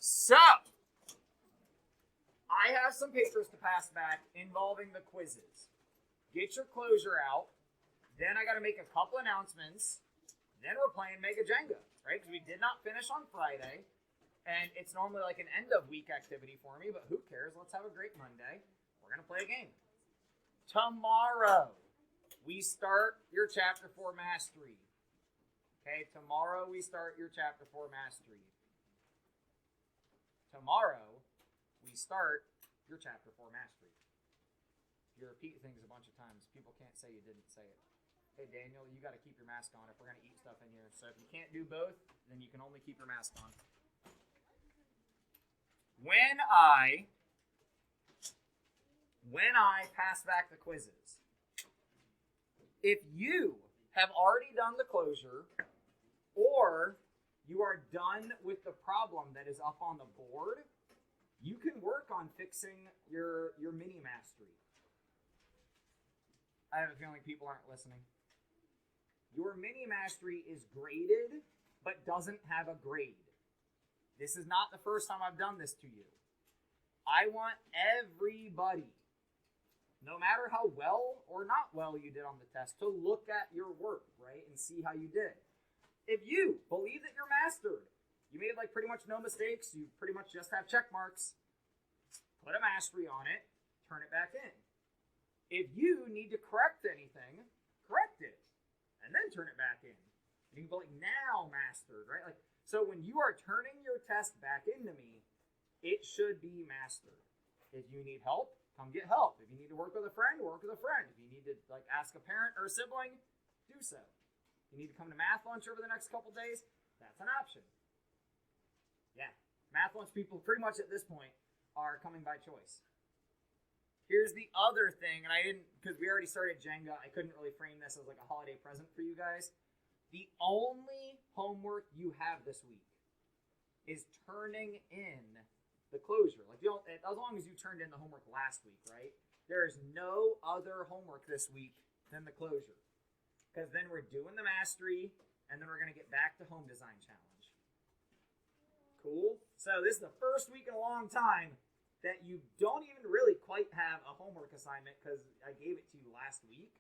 So, I have some papers to pass back involving the quizzes. Get your closure out. Then I got to make a couple announcements. Then we're playing Mega Jenga, right? Because we did not finish on Friday. And it's normally like an end-of-week activity for me, but who cares? Let's have a great Monday. We're going to play a game. Tomorrow, we start your Chapter 4 Mastery. Okay, tomorrow we start your Chapter 4 Mastery. Tomorrow, we start your Chapter 4 Mastery. If you repeat things a bunch of times, people can't say you didn't say it. Hey, Daniel, you got to keep your mask on if we're going to eat stuff in here. So if you can't do both, then you can only keep your mask on. When I pass back the quizzes, if you have already done the closure or you are done with the problem that is up on the board, you can work on fixing your mini mastery. I have a feeling people aren't listening. Your mini mastery is graded, but doesn't have a grade. This is not the first time I've done this to you. I want everybody, no matter how well or not well you did on the test, to look at your work, right, and see how you did. If you believe that you're mastered, you made like pretty much no mistakes, you pretty much just have check marks, put a mastery on it, turn it back in. If you need to correct anything, correct it, and then turn it back in. You can go like, now mastered, right? Like, so when you are turning your test back into me, it should be mastered. If you need help, come get help. If you need to work with a friend, work with a friend. If you need to like ask a parent or a sibling, do so. If you need to come to math lunch over the next couple days, that's an option. Yeah, math lunch people pretty much at this point are coming by choice. Here's the other thing, and I didn't, because we already started Jenga, I couldn't really frame this as like a holiday present for you guys. The only homework you have this week is turning in the closure. Like, you don't, as long as you turned in the homework last week, right? There is no other homework this week than the closure. Because then we're doing the mastery, and then we're going to get back to home design challenge. Cool? So this is the first week in a long time that you don't even really quite have a homework assignment because I gave it to you last week.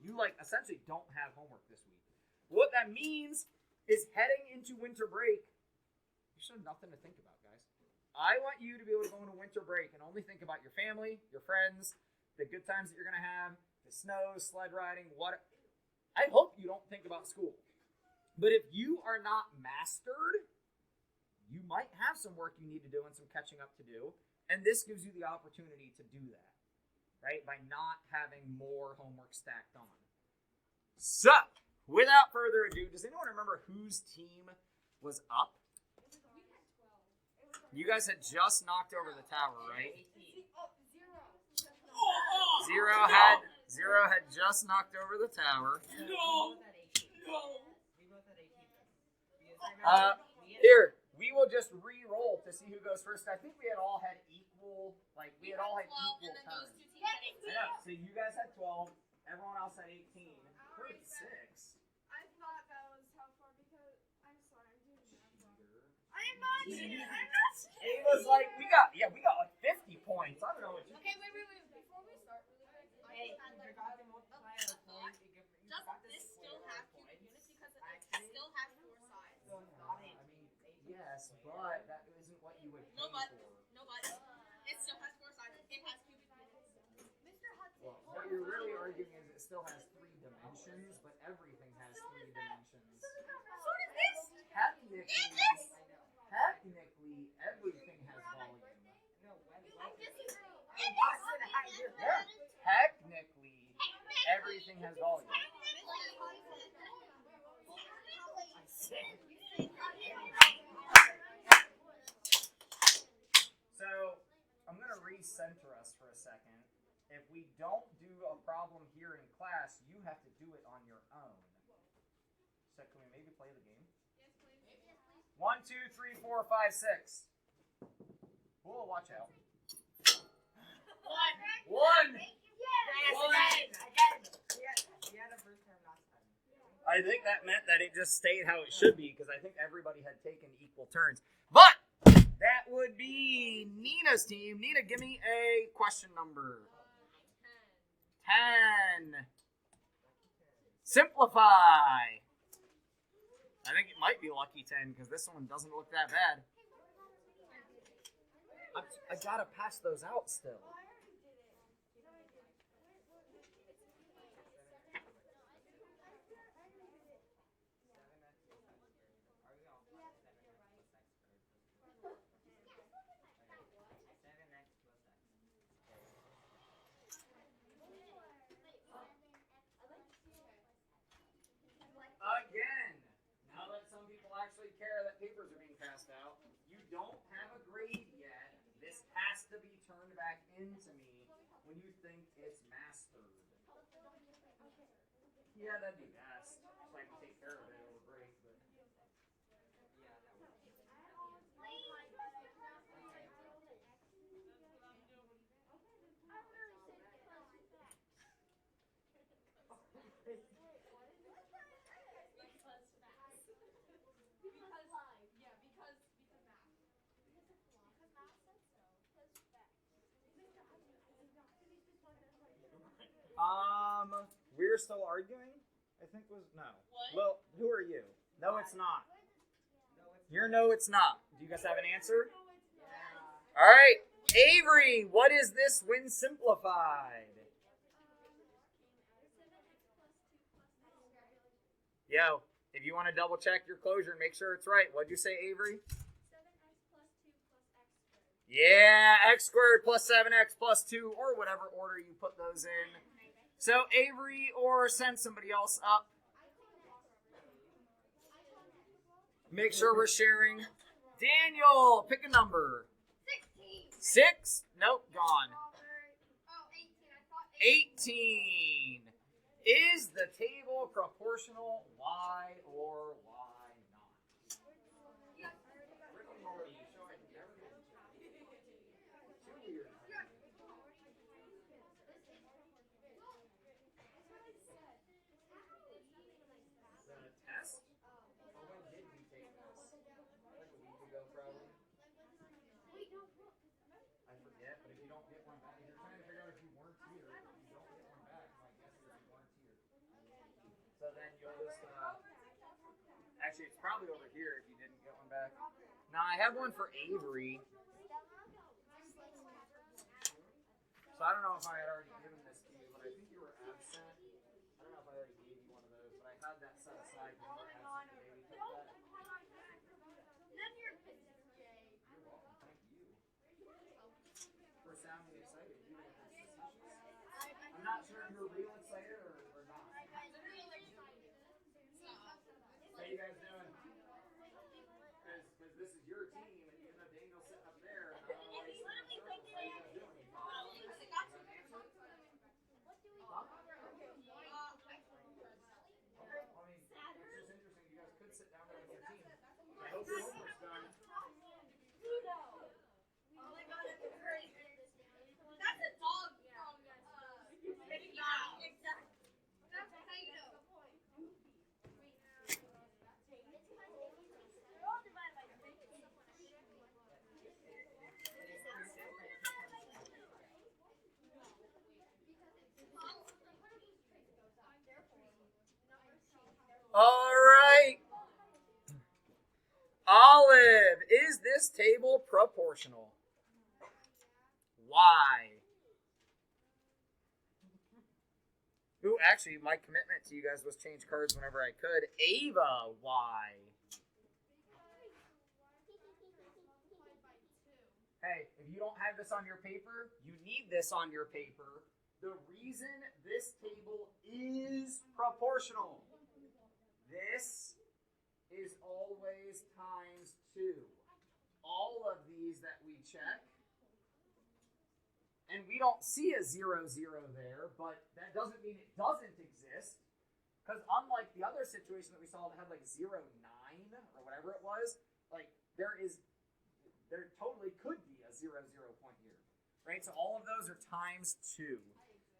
You like essentially don't have homework this week. What that means is heading into winter break, you should have nothing to think about, guys. I want you to be able to go into winter break and only think about your family, your friends, the good times that you're going to have, the snow, sled riding, what. I hope you don't think about school. But if you are not mastered, you might have some work you need to do and some catching up to do. And this gives you the opportunity to do that, right? By not having more homework stacked on. So, without further ado, does anyone remember whose team was up? You guys had just knocked over the tower, right? Zero had just knocked over the tower. Here, we will just re-roll to see who goes first. I think we had all had equal, turns. So you guys had 12, everyone else had 18. 36. I thought that was helpful because I'm sorry, I'm doing that. I'm not cheating. It was like we got like 50 points. I don't know what you. Okay, wait. Before we start, really quick, does this still have 2 units because it still has 4 sides? Yes, but that isn't what you would pay for. No, but it still has 4 sides. It has cubic units. Mr. Hudson. Well, what you're really arguing is it still has 3 dimensions, but everything has 3 dimensions. So does this. Technically, everything has volume. I disagree. Yeah, technically, everything has volume. So, I'm going to recenter us for a second. If we don't do a problem here in class, you have to do it on your own. So, can we maybe play the game? Yes, please. 1, 2, 3, 4, 5, 6. Whoa, watch out. 1. I think that meant that it just stayed how it should be because I think everybody had taken equal turns. But that would Nina's team. Nina, give me a question number. 10. Simplify. I think it might be lucky 10 because this one doesn't look that bad. I gotta pass those out still. Again, now that some people actually care that papers are being passed out, you don't have a grade yet. This has to be turned back into me when you think it's mastered. Yeah, that'd be best. So I can take care of it over break. But we're still arguing? I think was no. What? Well, who are you? No, it's not. you're no, it's not. Do you guys have an answer? All right, Avery, what is this when simplified? Yo, if you want to double check your closure and make sure it's right, what'd you say, Avery? 7x plus 2 plus x squared. Yeah, x squared plus 7x plus 2, or whatever order you put those in. So Avery, or send somebody else up. Make sure we're sharing. Daniel, pick a number. 16. 6? Nope, gone. Oh, 18. I thought 18. Is the table proportional? Why or why not? Yes. The test? Or when did we take this? Like a week ago, probably. Wait, no, look. I forget, but if you don't get one back, if you're trying to figure out if you weren't here, if you don't get one back, my guess is you weren't here. So then you'll just, actually, it's probably over here if you didn't get one back. Now, I have one for Avery. So I don't know if I had already given this to you, but I think you were absent. I don't know if I already gave you one of those, but I had that set aside when you were absent today. We took that. Then you're Jay. You're welcome. Thank you. For sounding excited, even if it's facetious. I'm not sure if you're real excited or not. How you guys doing? Because this is your team, and even though Daniel's sitting up there, and I'm always sitting up there, how you guys doing? I mean, it's just interesting. You guys could sit down there with your team. I hope your homework's done. Oh my god, that's great. That's a dog from Mickey Mouse. Exactly. That's potato. They're all divided by 50. All right. Olive, is this table proportional? Why? Ooh, actually, my commitment to you guys was change cards whenever I could. Ava, why? Hey, if you don't have this on your paper, you need this on your paper. The reason this table is proportional. This is always times 2. All of these that we check, and we don't see a 0, 0 there, but that doesn't mean it doesn't exist. Because unlike the other situation that we saw that had like 0, 9 or whatever it was, like there totally could be a 0, 0 point here, right? So all of those are times 2.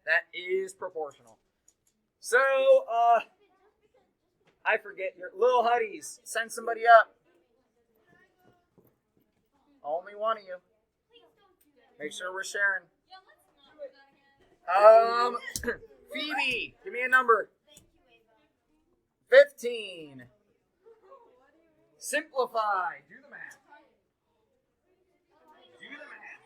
That is proportional. So, I forget your little huddies. Send somebody up. Only one of you. Please don't do Make sure we're sharing. Yeah, let's not do that again. Phoebe, give me a number. Thank you, Ava. 15. Simplify. Do the math. Do the math.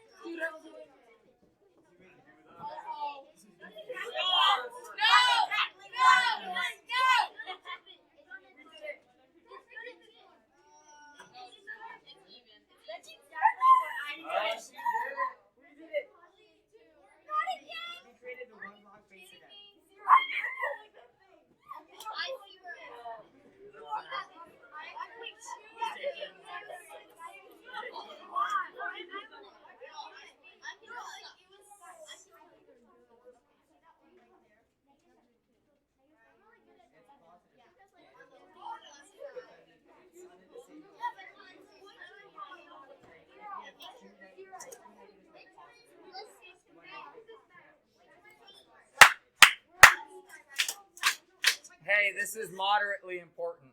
Hey, this is moderately important.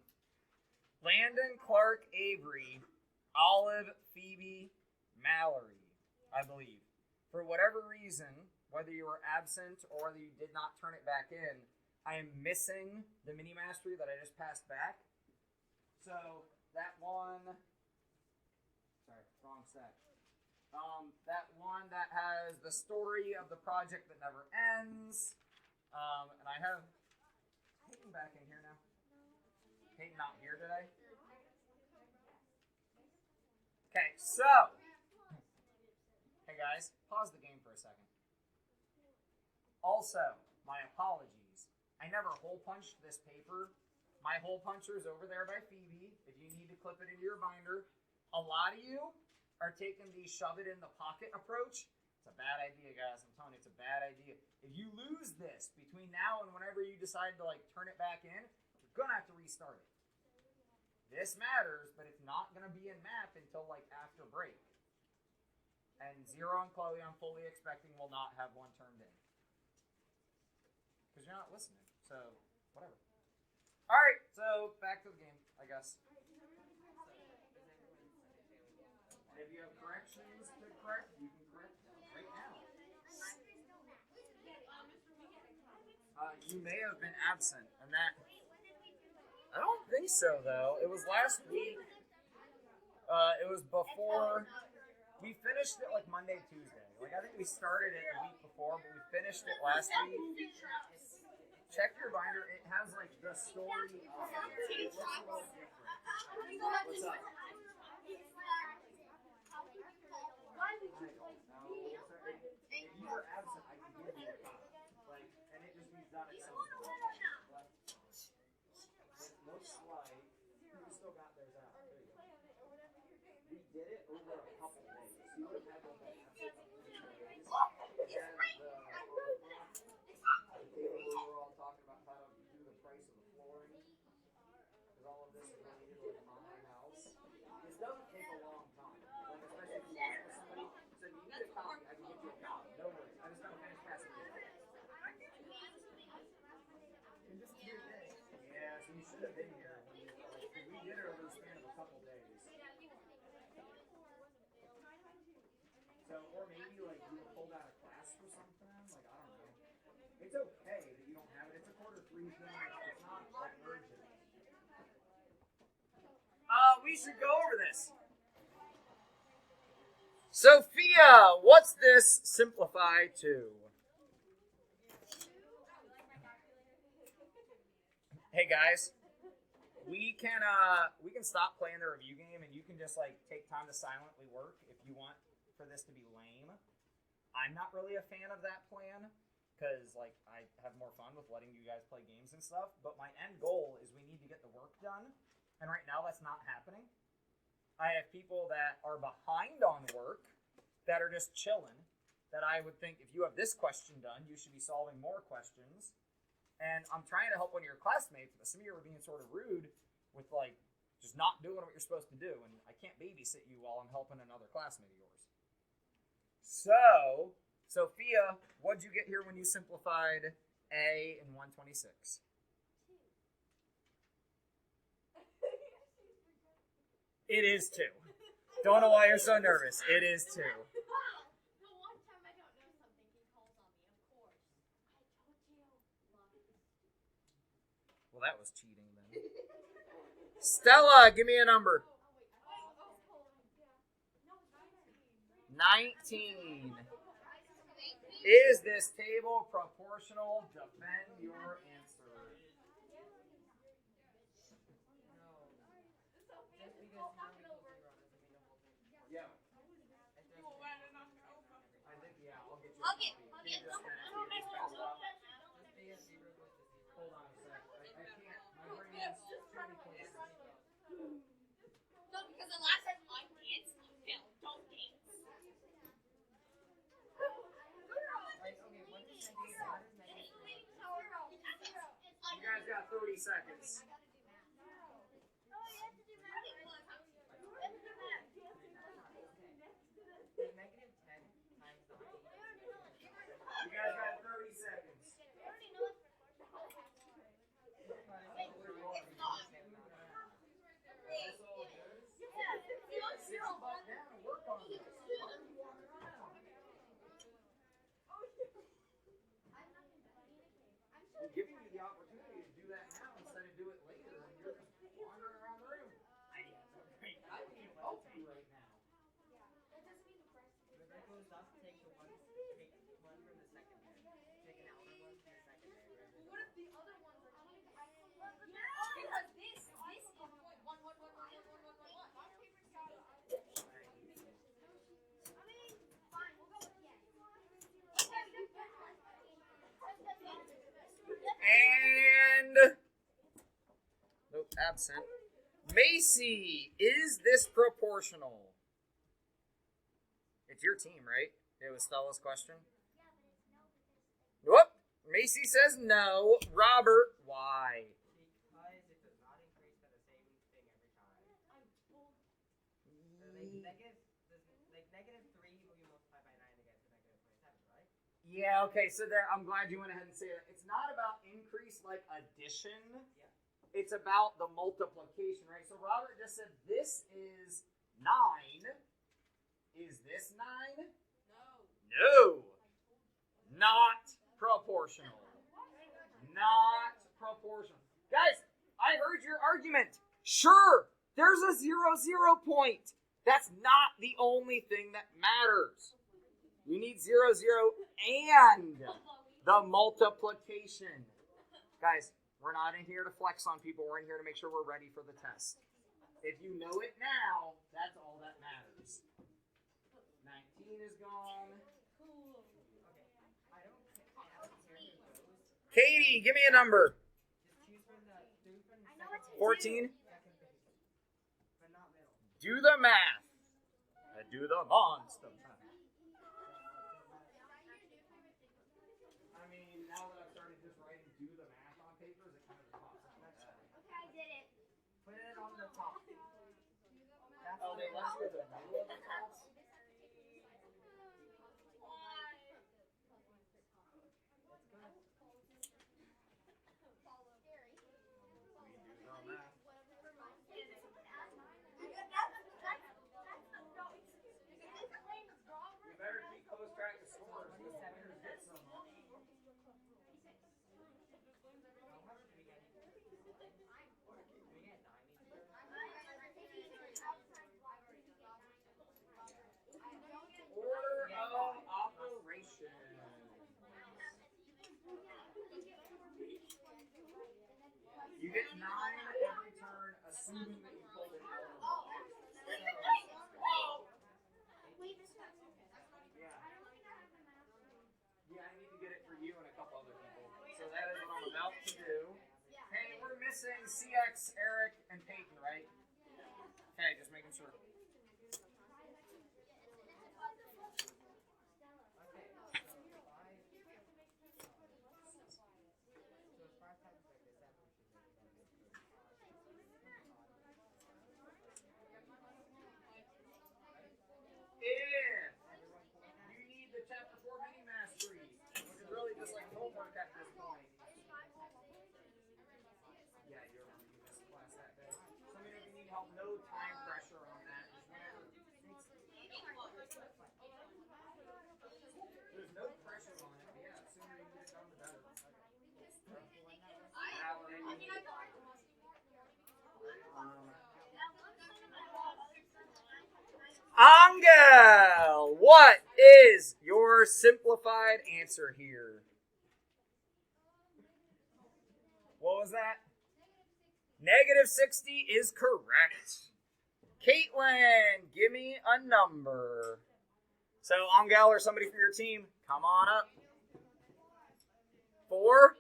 Landon, Clark, Avery, Olive, Phoebe, Mallory, I believe. For whatever reason, whether you were absent or whether you did not turn it back in, I am missing the mini mastery that I just passed back. So that one, sorry, wrong set. That one that has the story of the project that never ends. And I have Peyton back in here now. Peyton not here today. Okay, so hey guys, pause the game for a second. Also, my apologies. I never hole punched this paper. My hole puncher is over there by Phoebe. If you need to clip it into your binder. A lot of you are taking the shove it in the pocket approach. It's a bad idea, guys. I'm telling you, it's a bad idea. If you lose this between now and whenever you decide to turn it back in, you're gonna have to restart it. This matters, but it's not gonna be in math until after break. And Zero and Chloe, I'm fully expecting will not have one turned in. Because you're not listening, so whatever. Alright, so back to the game, I guess. And if you have corrections to correct, you can correct them right now. You may have been absent, and that... I don't think so, though. It was last week. It was before... We finished it Monday, Tuesday. I think we started it the week before, but we finished it last week. Check your binder. It has the story of it. It looks a little different. What's up? If you were absent, I could give you a copy. And it just means that it's something. But it looks like you still got theirs out. There you go. We did it over a couple days. You would have had one that we were all talking about how to do the price of the flooring. Because all of this is related to my house. This doesn't take a long time. Especially if you ask for somebody. So you need a copy, I can get you a copy. No worries. I just gotta finish passing it. In just 2 days. Yeah, so you should have been here. Because we did it over the span of a couple days. So, or maybe you were pulled out of class for something. I don't know. It's okay that you don't have it. It's a quarter 3 thing. It's not urgent. We should go over this. Sophia, what's this simplify to? Hey guys, we can stop playing the review game and you can just take time to silently work if you want for this to be lame. I'm not really a fan of that plan because I have more fun with letting you guys play games and stuff, but my end goal is we need to get the work done, and right now that's not happening. I have people that are behind on work that are just chilling, that I would think if you have this question done, you should be solving more questions. And I'm trying to help one of your classmates, but some of you are being sort of rude with just not doing what you're supposed to do, and I can't babysit you while I'm helping another classmate of yours. So, Sophia, what'd you get here when you simplified A in 126? It is 2. Don't know why you're so nervous. It is 2. that was cheating then. Stella, give me a number. 19. Is this table proportional? Defend your answer. Yeah. I think, yeah, I'll get you. I'll get. Give me just a minute. Hold on a sec. I can't. My brain is too many places. No, because the last time I danced, you failed. Don't dance. You guys got 30 seconds. You guys got 30 seconds. Sit your butt down and work on this. Why are you walking around? I'm giving you the opportunity to do that now instead of do it later when you're just wandering around the room. I can help you right now. What if the other ones are because this is point one. I mean, fine, we'll go with And nope, absent. Macy, is this proportional? It's your team, right? It was Stella's question. Whoop. Macy says no. Robert, why? Because it does not increase by the same thing every time. So negative 3, you multiply by 9 to get to negative 27, right? Yeah, okay, so there, I'm glad you went ahead and said that. It's not about increase like addition. Yeah. It's about the multiplication, right? So Robert just said this is 9. Is this 9? No. Not proportional. Not proportional. Guys, I heard your argument. Sure, there's a 0, 0 point. That's not the only thing that matters. You need 0, 0 and the multiplication. Guys, we're not in here to flex on people. We're in here to make sure we're ready for the test. If you know it now, that's all that matters. 19 is gone. Katie, give me a number. Just choose from the 14. second base, but not middle. Do the math. Do the monster math. I mean, now that I've started just writing do the math on papers, it kind of pops up like that. Okay, I did it. Put it on the top. Oh, they left you at the middle of the top? You better keep close track of scores. The winners get some money. How much do we get? We get 9 each year. Order of operation. You get 9 every turn, assuming that you pulled it out. Yeah, I need to get it for you and a couple other people. So that is what I'm about to do. Hey, we're missing CX, Eric, and Peyton, right? Okay, just making sure. If you need the chapter 4 mini mastery, which is really just like homework at this point. Yeah, you remember you missed class that day. So, I mean, if you need help, no time pressure on that. Angel, what is your simplified answer here? What was that? Negative 60 is correct. Caitlin, give me a number. So, Angel or somebody from your team, come on up. 4?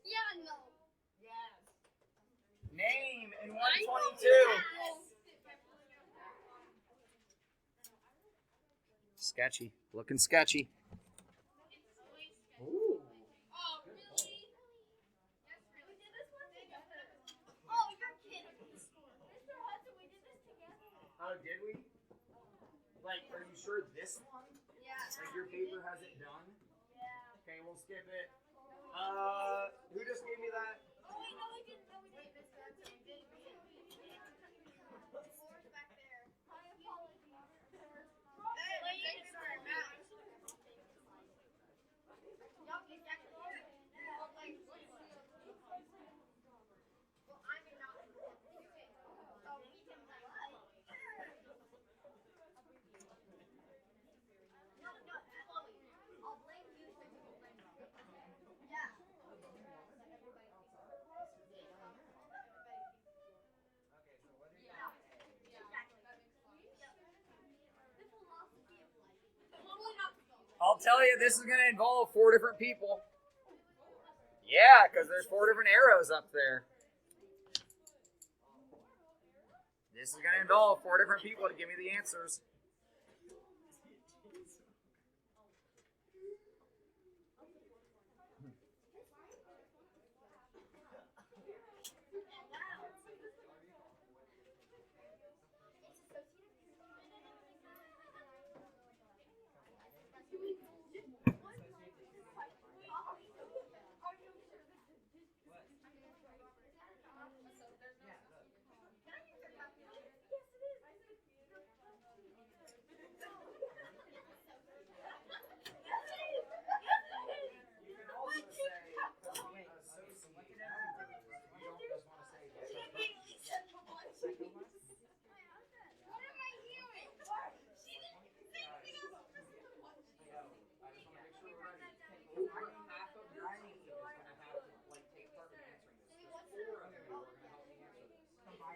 Yeah, no. Name in 122. Sketchy. Looking sketchy. Ooh. Oh, really? Yes, really. We did this one together. Oh, you're kidding. Mr. Hudson, we did this together. Oh, did we? Like, are you sure this one? Yeah. Like, your paper has it done? Yeah. Okay, we'll skip it. Who just gave me that? Oh, wait, no, we didn't. No, we didn't. Mr. Hudson, we did. The floor's back there. My apologies. Hey, let's take this our match. Yup, exactly. Well, like, well, I'm not. So we can play. No, Chloe. I'll blame you so you can blame me. Yeah. Okay, so what are you Yeah. gonna A? Exactly. Yep. The philosophy of life. Totally not the philosophy. I'll tell you, this is going to involve 4 different people. Yeah, because there's 4 different arrows up there. This is going to involve 4 different people to give me the answers.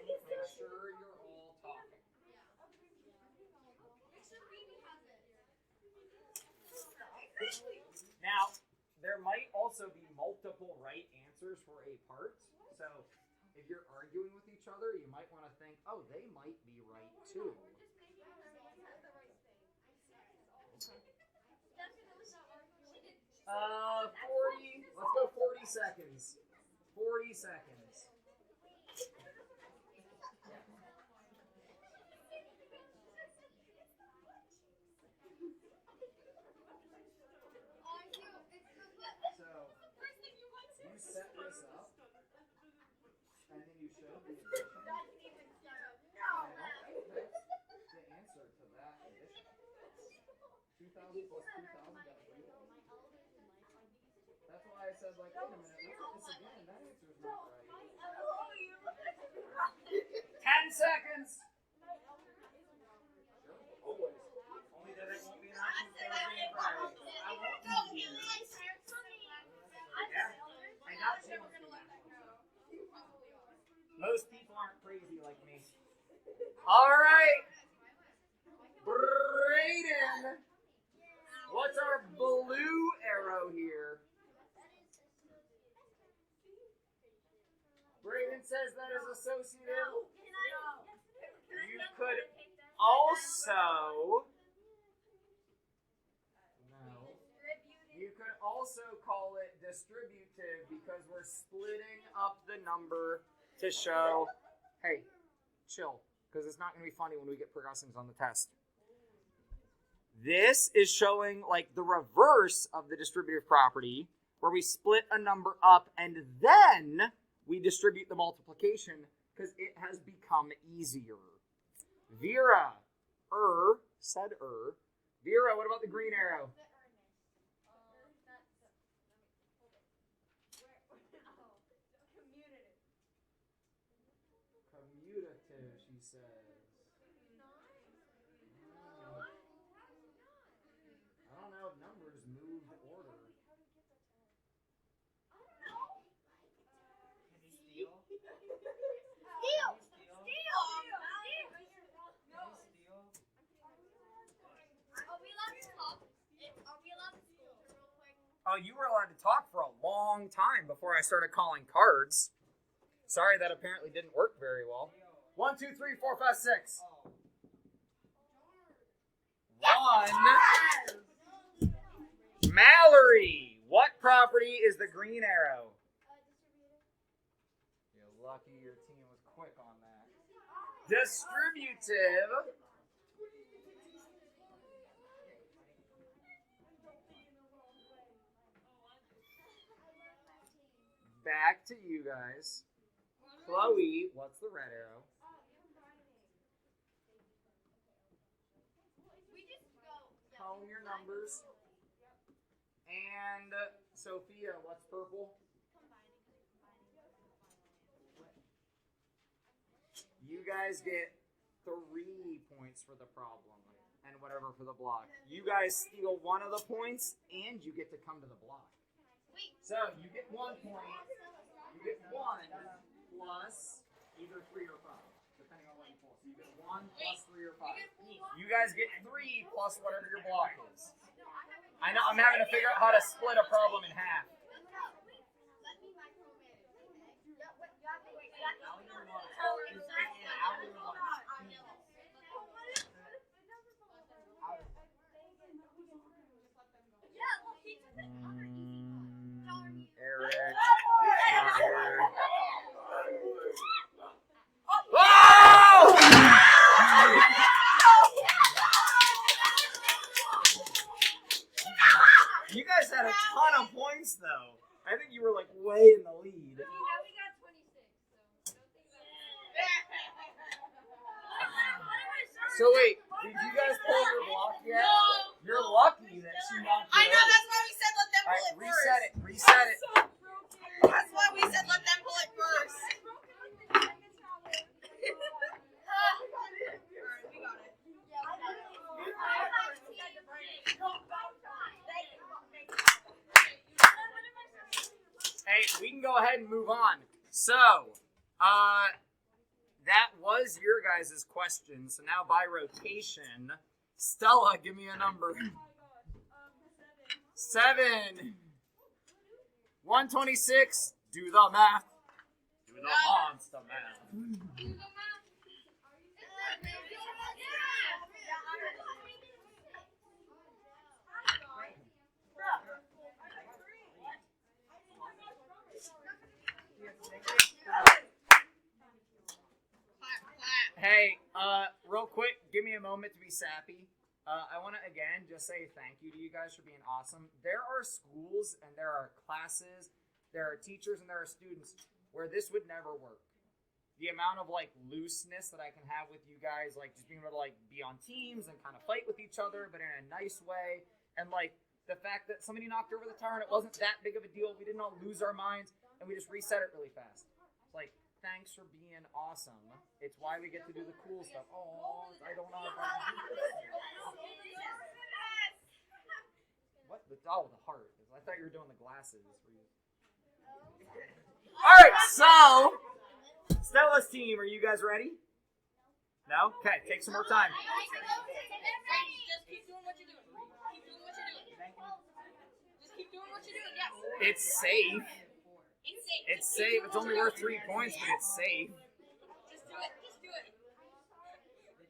Make sure you're all talking. Now, there might also be multiple right answers for a part. So, if you're arguing with each other, you might want to think, oh, they might be right too. 40. Let's go 40 seconds. 40 seconds. So, you set this up, and then you show the addition. And I don't think that's the answer to that addition. 2,000 plus 2,000 got 3. That's why I said, like, wait a minute, look at this again. That answer's not right. 10 seconds. Always. Only that it won't be an option for Thursday and Friday. I won't be here. I got you. Most people aren't crazy like me. All right. Brayden. What's our blue arrow here? Brayden says that is associative. You could also... No. You could also call it distributive because we're splitting up the number to show, hey, chill, because it's not going to be funny when we get progressives on the test. This is showing like the reverse of the distributive property, where we split a number up and then we distribute the multiplication because it has become easier. Vera, said Vera, what about the green arrow? says. I don't know if numbers moved order. Can you steal? Steal! Steal! Are we allowed to talk? Are we allowed to scold her real quick? Oh, you were allowed to talk for a long time before I started calling cards. Sorry, that apparently didn't work very well. 1, 2, 3, 4, 5, 6. 1. Mallory. What property is the green arrow? You're lucky your team was quick on that. Distributive. Back to you guys. Chloe, what's the red arrow? We just go. Tone your numbers. And Sophia, what's purple? You guys get 3 points for the problem and whatever for the block. You guys steal 1 of the points and you get to come to the block. So you get 1 point. You get 1 plus either 3 or 5, depending on what you pull. So you get 1 plus 3 or 5. You guys get 3 plus whatever your block is. I know I'm having to figure out how to split a problem in half. Eric. Oh! You guys had a ton of points, though. I think you were like way in the lead. So wait, did you guys pull your block yet? No. You're lucky that she knocked you I know, out. that's why we said let them pull Alright, it first. reset it. That's why we said let them pull it first. Alright, we got it. Hey, we can go ahead and move on. So, that was your guys' question. So now by rotation, Stella, give me a number. 7. 126. Do the math. Do the monster math. Hey, real quick, give me a moment to be sappy. I want to, again, just say thank you to you guys for being awesome. There are schools and there are classes, there are teachers and there are students where this would never work. The amount of, like, looseness that I can have with you guys, like, just being able to, like, be on teams and kind of fight with each other, but in a nice way. And, like, the fact that somebody knocked over the tower and it wasn't that big of a deal. We didn't all lose our minds and we just reset it really fast. Like, thanks for being awesome. It's why we get to do the cool stuff. Oh, I don't know if I can do this. What? Oh, the heart. I thought you were doing the glasses. Alright, so Stella's team, are you guys ready? No? Okay, take some more time. Just keep doing what you're doing. Keep doing what you're doing. Just keep doing what you're doing, yes. It's safe. It's safe. It's safe. It's only worth 3 points, but it's safe. Just do it. Just do it.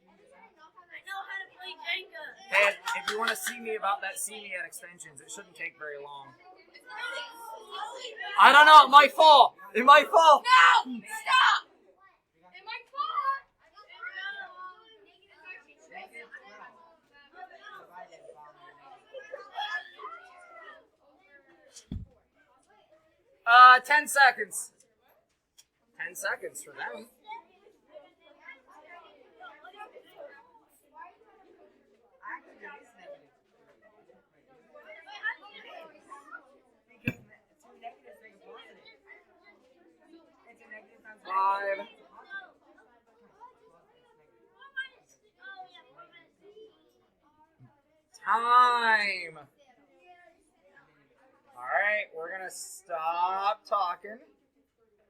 I know how to play Jenga. Hey, if you want to see me about that, see me at extensions. It shouldn't take very long. I don't know. It might fall. It might fall. No! Stop! It might fall. Uh, 10 seconds. 10 seconds for them. Time. All right, we're gonna stop talking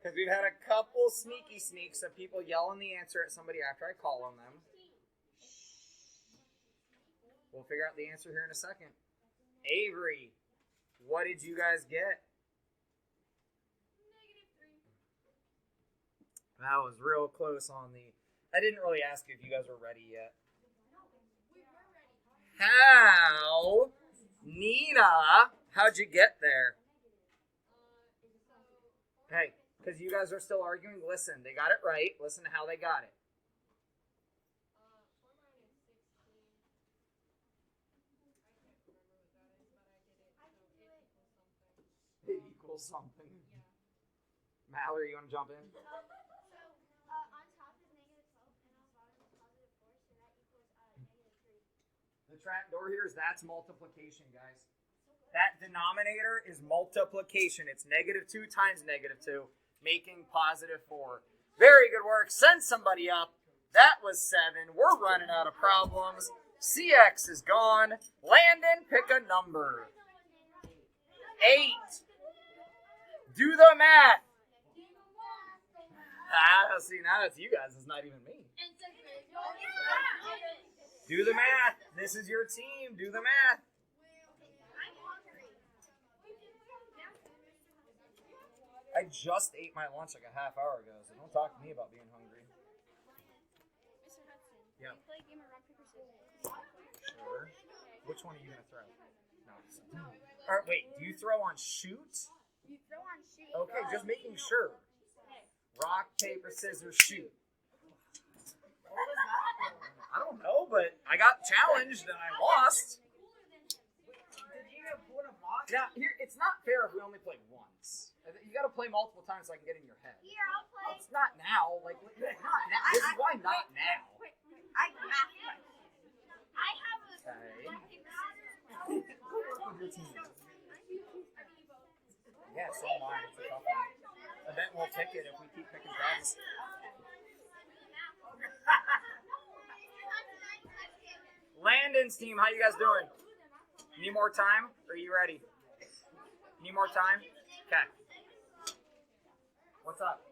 because we've had a couple sneaky sneaks of people yelling the answer at somebody after I call on them. We'll figure out the answer here in a second. Avery, what did you guys get? That was real close on the... I didn't really ask if you guys were ready yet. How? Nina, how'd you get there? Hey, because you guys are still arguing, listen, they got it right. Listen to how they got it. It equals something. Mallory, you want to jump in? On top is -12 and on bottom is +4, so that equals -3. The trap door here is that's multiplication, guys. That denominator is multiplication. It's -2 times -2, making +4. Very good work. Send somebody up. That was 7. We're running out of problems. CX is gone. Landon, pick a number. 8. Do the math. See, now it's you guys. It's not even me. Do the math. This is your team. Do the math. I'm hungry. I just ate my lunch like a half hour ago, so don't talk to me about being hungry. Mr. Hudson, Yeah. can we play a game of rock, paper, scissors? Sure. Which one are you going to throw? No. All right, wait. Do you throw on shoot? You throw on shoot. Okay, just making sure. Rock, paper, scissors, shoot. I don't know, but I got challenged and I lost. Did you even put a box? Now, here, it's not fair if we only play once. You got to play multiple times so I can get in your head. Here, I'll play. It's not now. Like, not now. This is why not now. I have a Okay. rock, paper, scissors. Yeah, so am I. It's a tough one. I bet we'll pick it if we keep picking guys. Landon's team, how you guys doing? Need more time? Or are you ready? Need more time? Okay. What's up?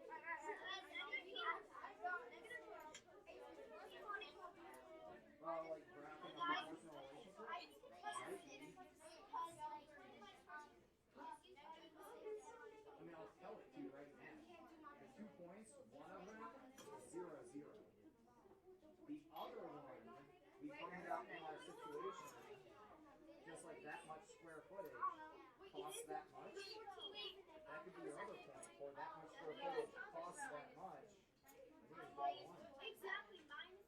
Just like that much square footage costs that much. That could be your other point. Or that much square footage costs that much. I think it's all one.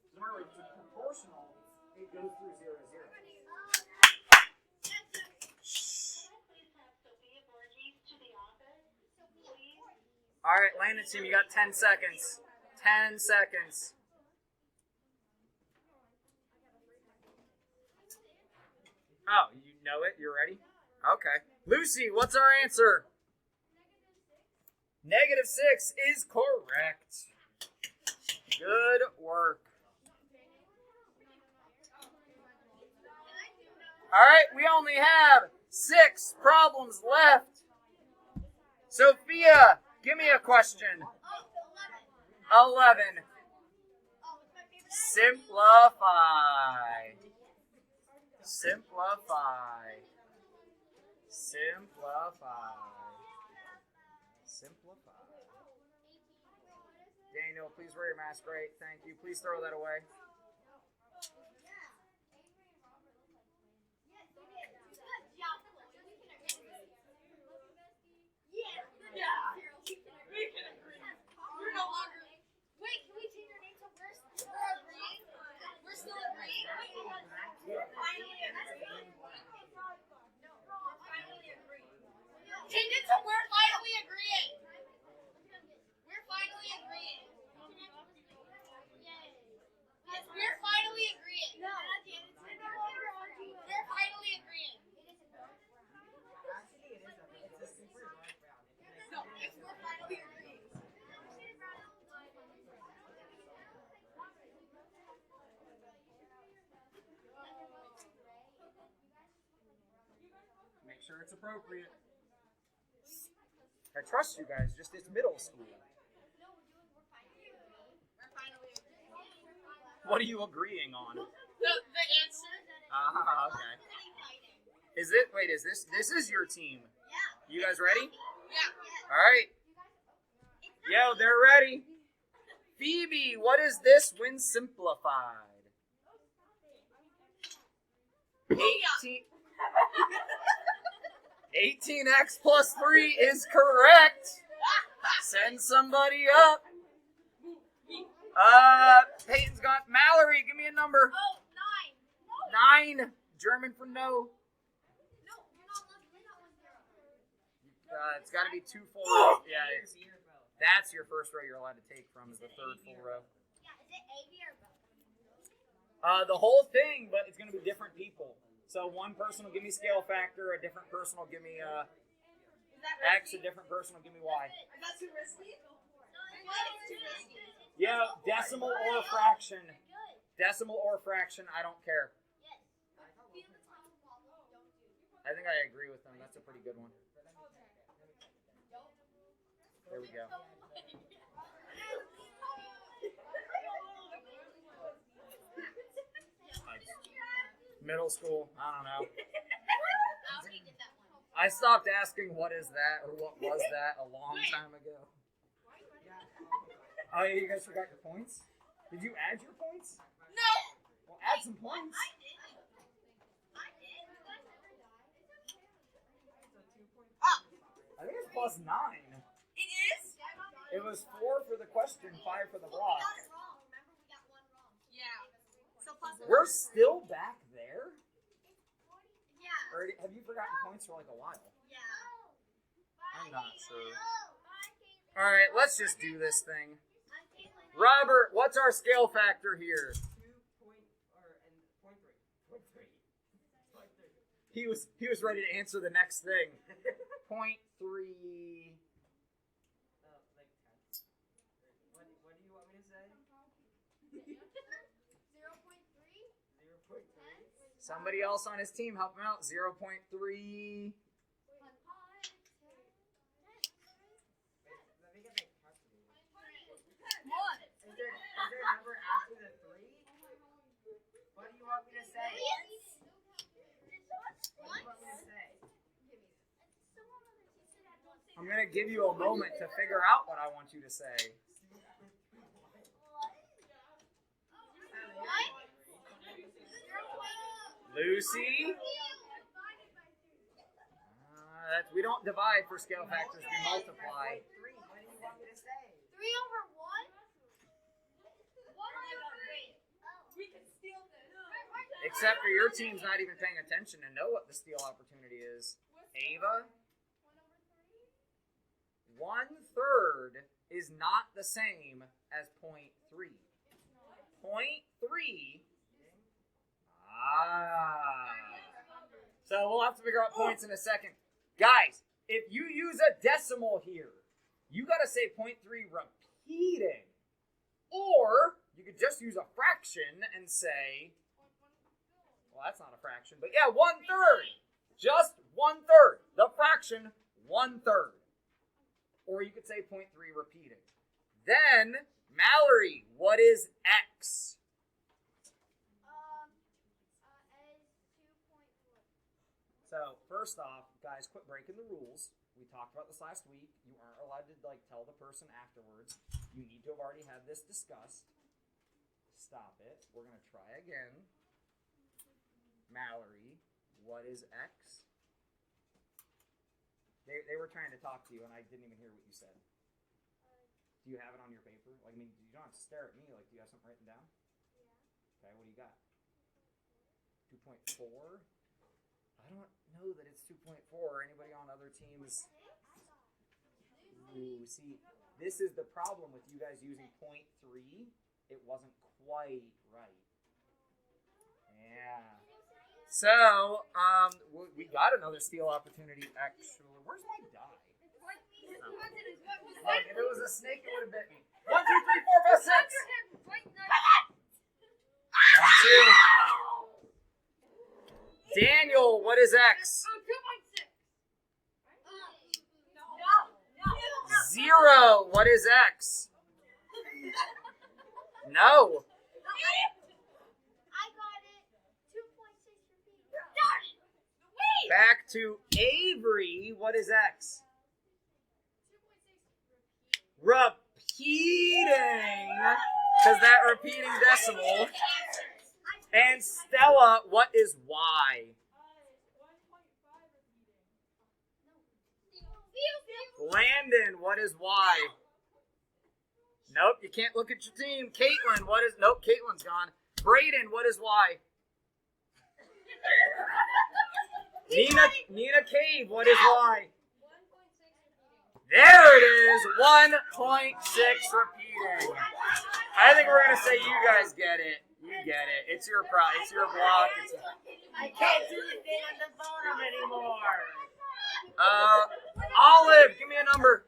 So remember, it's proportional. It goes through 0 to 0. All right, Landon team, you got 10 seconds. 10 seconds. Oh, you know it? You're ready? Okay. Lucy, what's our answer? -6 is correct. Good work. All right, we only have 6 problems left. Sophia, give me a question. 11. Simplify. Simplify. Simplify. Simplify. Daniel, please wear your mask. Great, thank you. Please throw that away. We're no longer. Wait, can we change our name to we're agreeing? We're still agreeing. We're finally agreeing. Change it to we're finally agreeing. We're finally agreeing. Yes, we're finally agreeing. No, we're finally agreeing. No, it's we're finally agreeing. make sure it's appropriate. I trust you guys, just it's middle school. What are you agreeing on? The answer. Ah, okay. Is this is your team? Yeah. You guys ready? Yeah. All right. Yo, they're ready. Phoebe, what is this when simplified? 18x plus 3 is correct. Send somebody up. Peyton's got Mallory. Give me a number. Oh, 9. 9. German for no. No, you're not allowed. It's got to be 2 full rows. Yeah, that's your first row you're allowed to take from is the third full row. Yeah, is it A, B, or both? The whole thing, but it's going to be different people. So one person will give me scale factor, a different person will give me X, a different person will give me Y. Is that too risky? Too risky. Yeah, decimal or fraction. Decimal or fraction, I don't care. I think I agree with them. That's a pretty good one. There we go. Middle school, I don't know. I stopped asking what is that or what was that a long time ago. Oh yeah, you guys forgot your points? Did you add your points? No. Well, add some points. I did. I think it's plus 9. It is? It was 4 for the question, 5 for the block. We got it wrong. Remember, we got 1 wrong. Yeah. So plus We're still back there? Yeah. Or have you forgotten points for like a while? Yeah. I'm not sure. Alright, let's just do this thing. Robert, what's our scale factor here? 2.3. He was ready to answer the next thing. 0.3. Like 10. What do you want me to say? 0.3? 0.3. Somebody else on his team help him out. 0.3. Let me get my calculator. Is there a number after the 3? What do you want me to say? What do you want me to say? I'm going to give you a moment to figure out what I want you to say. Lucy? We don't divide for scale factors, we multiply. 3. What do you want me to say? 3 over 1? 1 over 3. We can steal this. Except for your team's not even paying attention and know what the steal opportunity is. Ava? 1/3 is not the same as 0.3. 0.3. So we'll have to figure out points in a second. Guys, if you use a decimal here, you got to say 0.3 repeating. Or you could just use a fraction and say, well, that's not a fraction, but yeah, 1/3. Just 1/3. The fraction, 1/3. Or you could say 0.3 repeating. Then, Mallory, what is X? So, first off, guys, quit breaking the rules. We talked about this last week. You aren't allowed to, tell the person afterwards. You need to have already had this discussed. Stop it. We're going to try again. Mallory, what is X? They were trying to talk to you, and I didn't even hear what you said. Do you have it on your paper? You don't have to stare at me. Do you have something written down? Yeah. Okay, what do you got? 2.4? I don't know that it's 2.4. Anybody on other teams? Ooh, see, this is the problem with you guys using 0.3. It wasn't quite right. Yeah. So, we got another steal opportunity, actually. Where's my die? Look, if it was a snake, it would have bit me. 1, 2, 3, 4, 5, 6. 1, 2. Daniel, what is X? 0. What is X? No. I got it. 2.6 repeat. Darn it! Wait! Back to Avery. What is X? 2.6 repeat. Repeating. Because that repeating decimal. And Stella, what is Y? Landon, what is Y? Nope, you can't look at your team. Caitlin, what is... Nope, Caitlin's gone. Brayden, what is Y? Nina Cave, what is Y? There it is, 1.6 repeating. I think we're going to say you guys get it. You get it. It's your prize. It's your block. I can't do the thing on the phone anymore. Olive, give me a number.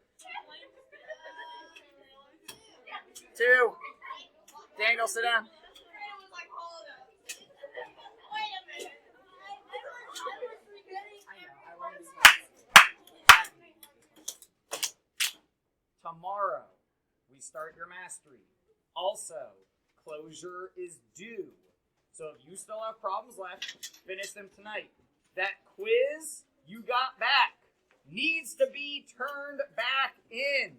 2. Daniel, sit down. Tomorrow, we start your mastery. Also, closure is due. So if you still have problems left, finish them tonight. That quiz you got back needs to be turned back in.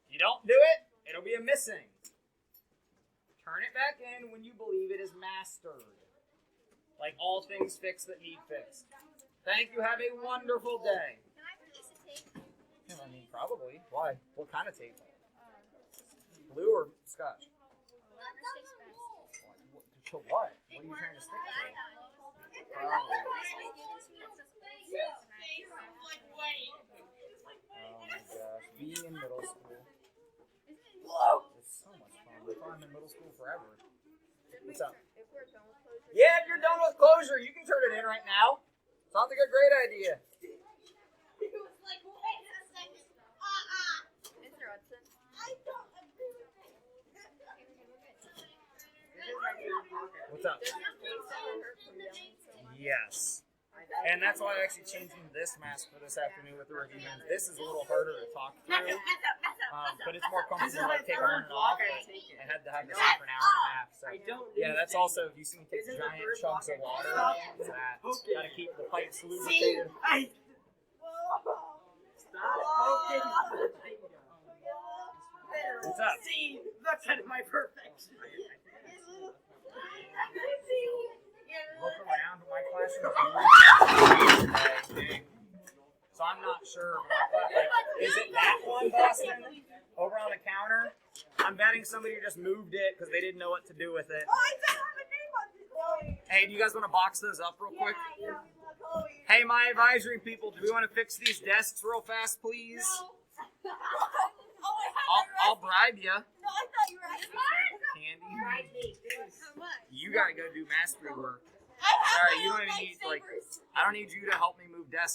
If you don't do it, it'll be a missing. Turn it back in when you believe it is mastered. Like all things fixed that need fixed. Thank you. Have a wonderful day. Can I release a tape? Yeah, I mean, probably. Why? What kind of tape? Blue or scotch? Whatever sticks best. To what? What are you trying to stick to? Probably. Oh my gosh. Being in middle school. It's so much fun. I thought I'm in middle school forever. What's up? If we're done with closure. Yeah, if you're done with closure, you can turn it in right now. Sounds like a great idea. Mr. Hudson. What's up? Yes. And that's why I actually changed this mask for this afternoon with the revisions. This is a little harder to talk through, but it's more comfortable to take on and off. I had to have this on for an hour and a half. So yeah, that's also, if you see me take giant chunks of water, it's that. Gotta keep the pipes lubricated. What's up? See, that's kind of my perfection. Look around, my classroom is so I'm not sure. Is it that one, Boston? Over on the counter? I'm betting somebody just moved it because they didn't know what to do with it. Hey, do you guys want to box those up real quick? Hey, my advisory people, do we want to fix these desks real fast, please? I'll bribe you. Candy. You gotta go do mastery work. Sorry, you don't even need, I don't need you to help me move desks.